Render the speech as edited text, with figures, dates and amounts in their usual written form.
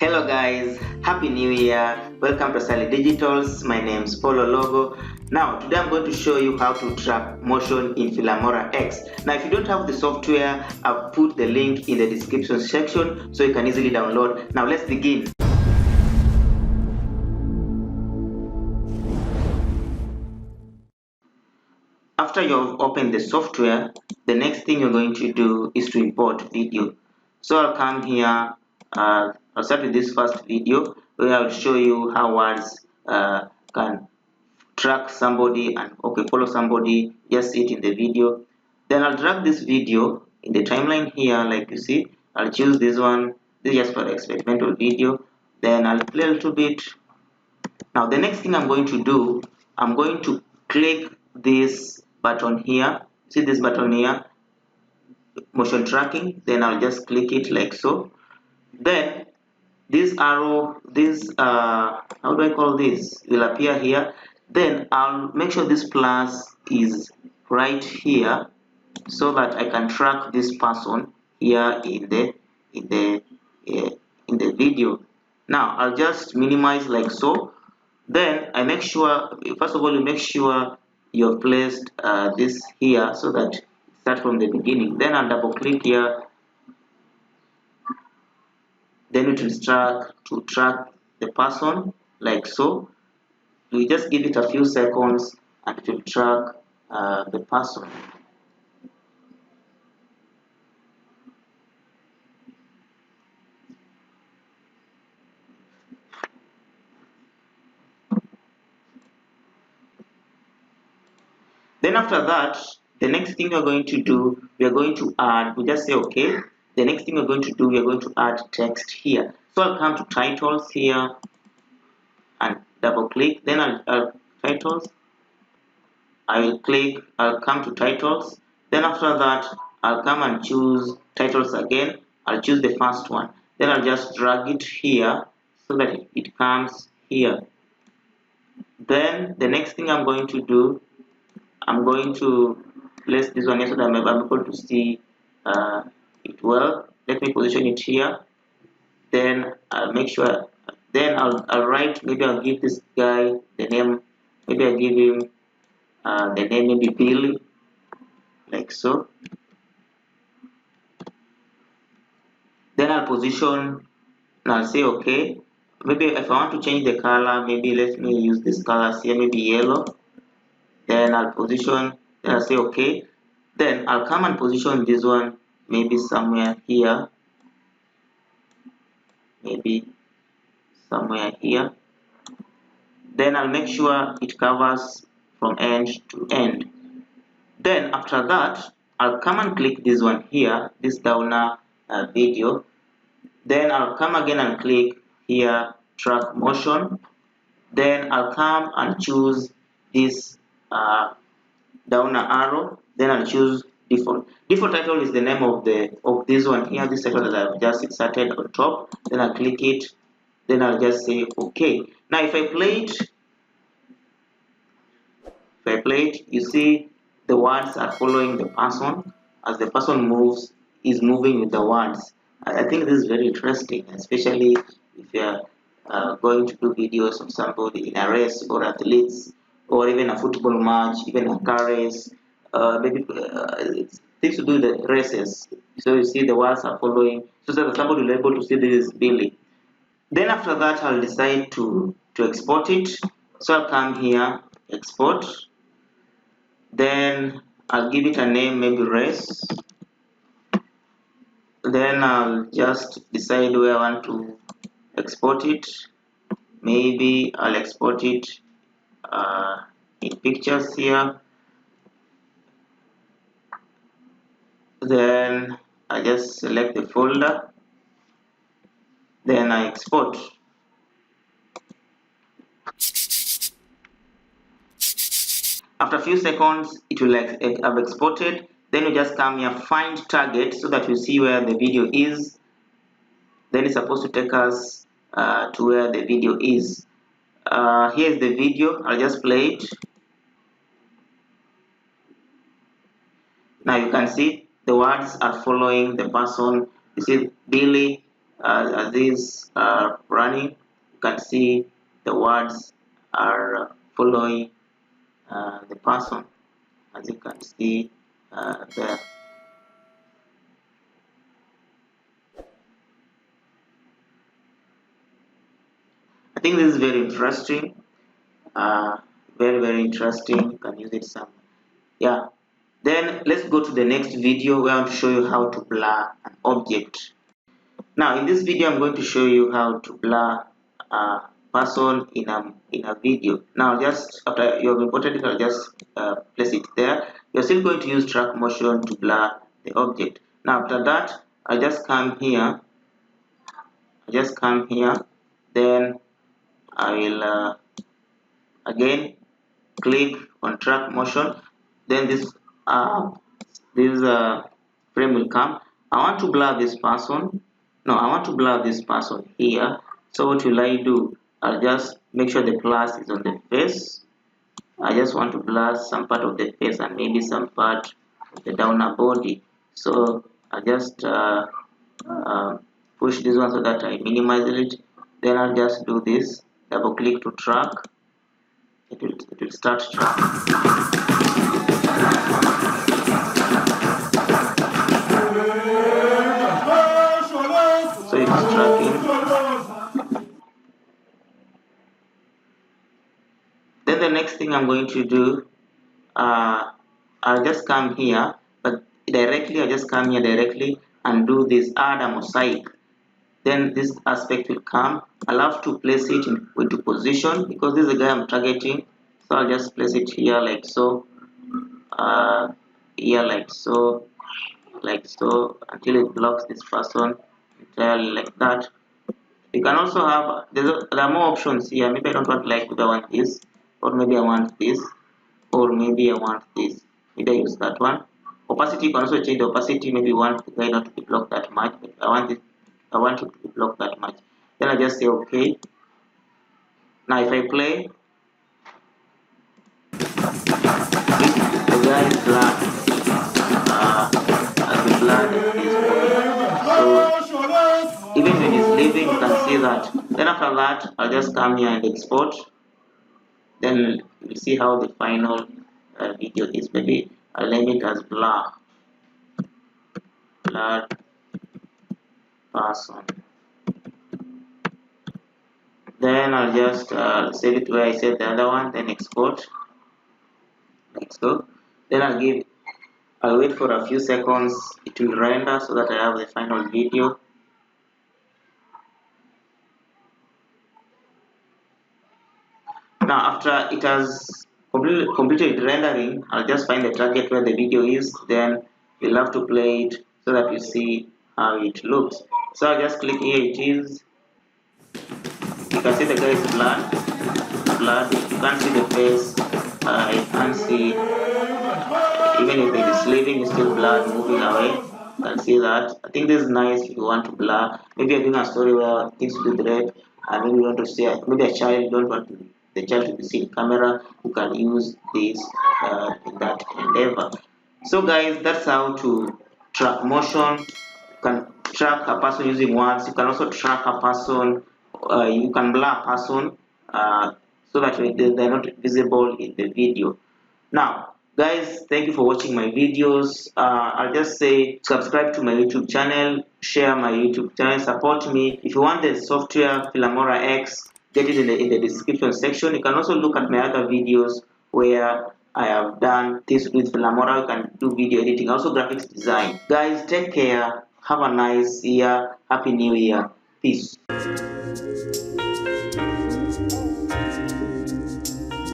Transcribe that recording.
Hello guys, happy new year. Welcome to Sally Digitals. My name is Paulo Logo. Now today I'm going to show you how to track motion in Filmora X. Now if you don't have the software, I've put the link in the description section so you can easily download. Now let's begin. After you've opened the software, the next thing you're going to do is to import video. So I'll come here, I'll start with this first video where I'll show you how words can track somebody and follow somebody. Just see it in the video. Then I'll drag this video in the timeline here, like you see. I'll choose this one. This is just for the experimental video. Then I'll play a little bit. Now the next thing I'm going to do, I'm going to click this button here. See this button here, motion tracking. Then I'll just click it like so. Then this arrow, this how do I call this, will appear here. Then I'll make sure this plus is right here so that I can track this person here in the video. Now I'll just minimize like so. Then I make sure, first of all, you make sure you have placed this here so that start from the beginning. Then I'll double click here. Then it will track the person like so. We just give it a few seconds and it will track the person. Then after that, the next thing we're going to do, we are going to add, we just say okay. The next thing we're going to do, we are going to add text here. So I'll come to titles here and double click. Then I'll titles. I'll come to titles. Then after that, I'll come and choose titles again. I'll choose the first one. Then I'll just drag it here so that it comes here. Then the next thing I'm going to do, I'm going to place this one here so that I'm able to see it well. Let me position it here. Then I'll make sure. Then I'll write. Maybe I'll give this guy the name. Maybe I'll give him the name, maybe Billy, like so. Then I'll position. And I'll say okay. Maybe if I want to change the color, maybe let me use this color here, maybe yellow. Then I'll position. Then I'll say okay. Then I'll come and position this one maybe somewhere here, maybe somewhere here. Then I'll make sure it covers from end to end. Then after that, I'll come and click this one here, this downer video. Then I'll come again and click here, track motion. Then I'll come and choose this downer arrow. Then I'll choose default. Default title is the name of this one here, this title that I've just inserted on top. Then I'll click it. Then I'll just say okay. Now if I play it, you see the words are following the person. As the person moves, is moving with the words. I think this is very interesting, especially if you're going to do videos of somebody in a race or athletes or even a football match, even a car race, maybe things to do with the races. So you see the words are following, so that somebody will be able to see this is Billy. Then after that, I'll decide to export it. So I'll come here, export. Then I'll give it a name, maybe race. Then I'll just decide where I want to export it. Maybe I'll export it in pictures here. Then I just select the folder. Then I export. After a few seconds, it will have exported. Then you just come here, find target, so that you see where the video is. Then it's supposed to take us to where the video is. Here's the video. I'll just play it. Now you can see the words are following the person. You see Billy, as these are running, you can see the words are following the person, as you can see there. I think this is very interesting, very interesting. You can use it some. Yeah. Then let's go to the next video where I want to show you how to blur an object. Now in this video I'm going to show you how to blur a person in a video. Now just after you have imported it, I'll just place it there. You're still going to use track motion to blur the object. Now after that, I'll just come here. Then I will again click on track motion. Then this frame will come. I want to blur this person. No, I want to blur this person here. So what will I do? I'll just make sure the plus is on the face. I just want to blur some part of the face and maybe some part of the downer body. So I just push this one so that I minimize it. Then I'll just do this. Double click to track. It will start tracking. So it is tracking. Then the next thing I'm going to do, I'll just come here, but directly I'll just come here directly and do this add a mosaic. Then this aspect will come. I'll have to place it into position because this is the guy I'm targeting. So I'll just place it here like so, here like so, until it blocks this person entirely like that. You can also have, there are more options here. Maybe I don't want like, maybe I want this, or maybe I want this, or maybe I want this. Maybe I use that one. Opacity, you can also change the opacity. Maybe you want the guy not to be blocked that much, but I want it to be blocked that much. Then I just say okay. Now if I play, the guy is black. As the blood is moving. So even when he's leaving, you can see that. Then after that, I'll just come here and export. Then you'll see how the final video is. Maybe I'll name it as blurred person. Then I'll just save it where I saved the other one. Then export. Like so. Then I'll wait for a few seconds. It will render so that I have the final video. Now after it has completed rendering, I'll just find the target where the video is. Then we'll have to play it so that you see how it looks. So I'll just click here. It is. You can see the guy is blurred. You can't see the face. You can't see. Even if it is sleeping, it's still blurred, moving away. You can see that. I think this is nice if you want to blur. Maybe you're doing a story where things look red, and maybe you want to see maybe a child, you don't want the child to be seen camera. You can use this in that endeavor. So guys, that's how to track motion. You can track a person using words. You can also track a person. You can blur a person so that they're not visible in the video. Now guys, thank you for watching my videos. I'll just say subscribe to my YouTube channel, share my YouTube channel, support me. If you want the software Filmora X, get it in the description section. You can also look at my other videos where I have done this with Filmora. You can do video editing, also graphics design. Guys, take care. Have a nice year. Happy New Year. Peace.